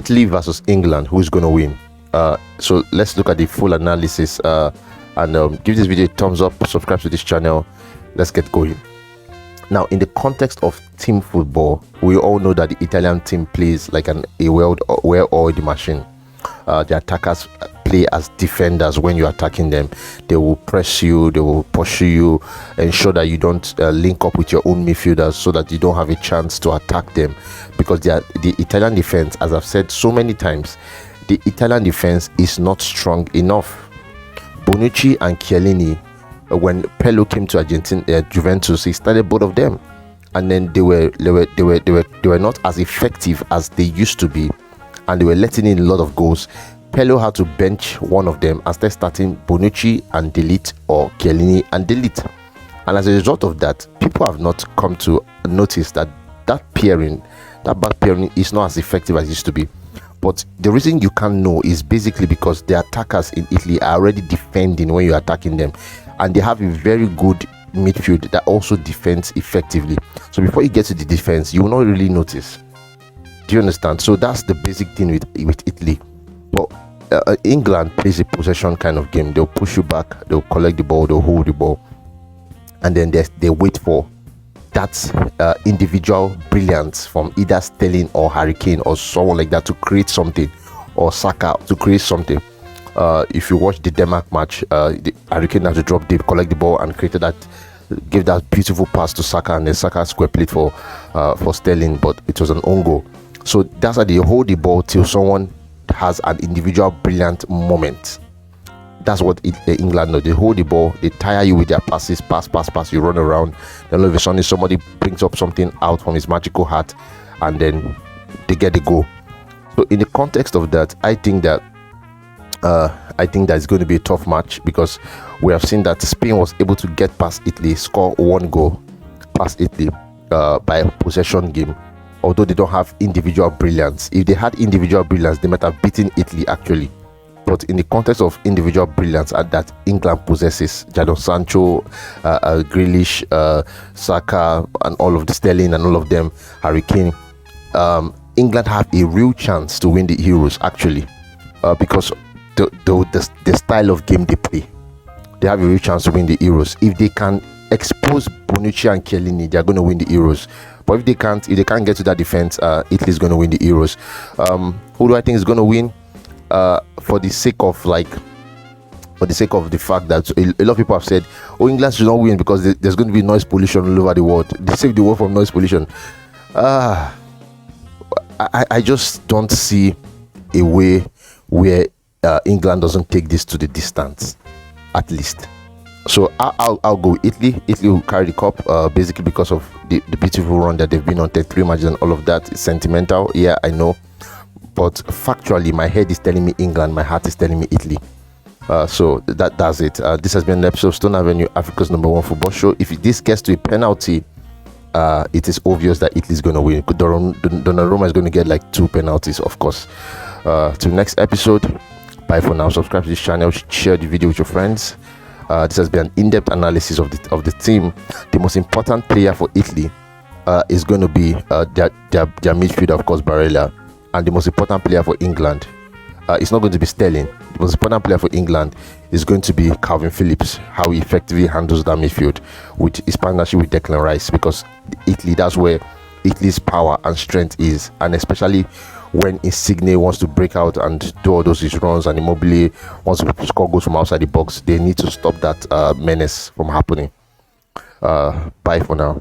Italy versus England, who's going to win? So let's look at the full analysis and give this video a thumbs up, subscribe to this channel. Let's get going. Now, in the context of team football, we all know that the Italian team plays like a well-oiled machine. The attackers play as defenders. When you're attacking them, they will press you, they will pursue you, ensure that you don't link up with your own midfielders so that you don't have a chance to attack them, because the Italian defense, as I've said so many times, the Italian defense is not strong enough. Bonucci and Chiellini, when Pirlo came to Juventus, he started both of them, and then they were not as effective as they used to be, and they were letting in a lot of goals. Pirlo had to bench one of them and start starting Bonucci and delete, or Chiellini and delete. And as a result of that, people have not come to notice that back pairing is not as effective as it used to be. But the reason you can't know is basically because the attackers in Italy are already defending when you're attacking them, and they have a very good midfield that also defends effectively. So before you get to the defense, you will not really notice. Do you understand? So that's the basic thing with Italy. But England plays a possession kind of game. They'll push you back, they'll collect the ball, they'll hold the ball, and then they wait for that individual brilliance from either Sterling or Harry Kane or someone like that to create something, or Saka to create something. If you watch the Denmark match, Harry Kane had to drop deep, collect the ball, and gave that beautiful pass to Saka, and then Saka square played for Sterling, but it was an own goal. So that's how they hold the ball till someone has an individual brilliant moment. That's what England know. They hold the ball, they tire you with their passes, pass, you run around, then all of a sudden somebody brings up something out from his magical hat, and then they get the goal. So in the context of that, I think that it's going to be a tough match, because we have seen that Spain was able to get past Italy, score one goal past Italy by a possession game, although they don't have individual brilliance. If they had individual brilliance, they might have beaten Italy actually. But in the context of individual brilliance that England possesses, Jadon Sancho, Grealish, Saka, and all of the Sterling and all of them, Harry Kane, England have a real chance to win the Euros actually, because the style of game they play. They have a real chance to win the Euros. If they can expose Bonucci and Chiellini, they are going to win the Euros. But if they can't get to that defense, Italy is going to win the Euros. Who do I think is going to win? For the sake of the fact that a lot of people have said, oh, England should not win because there's going to be noise pollution all over the world. They save the world from noise pollution. I just don't see a way where England doesn't take this to the distance, at least. So I'll go with Italy. Italy will carry the cup, basically because of the beautiful run that they've been on, 33 matches and all of that. It's sentimental, yeah, I know. But factually, my head is telling me England, my heart is telling me Italy. So that does it. This has been an episode of Stone Avenue, Africa's #1 football show. If this gets to a penalty, it is obvious that Italy is going to win. Donnarumma is going to get like 2 penalties, of course. Till the next episode, bye for now. Subscribe to this channel, share the video with your friends. This has been an in-depth analysis of the team. The most important player for Italy is going to be their midfielder, of course, Barella. And the most important player for England, it's not going to be Sterling. The most important player for England is going to be Calvin Phillips, how he effectively handles that midfield with his partnership with Declan Rice, because Italy, that's where Italy's power and strength is. And especially when Insigne wants to break out and do all those runs, and Immobile wants to score goals from outside the box, they need to stop that menace from happening. Bye for now.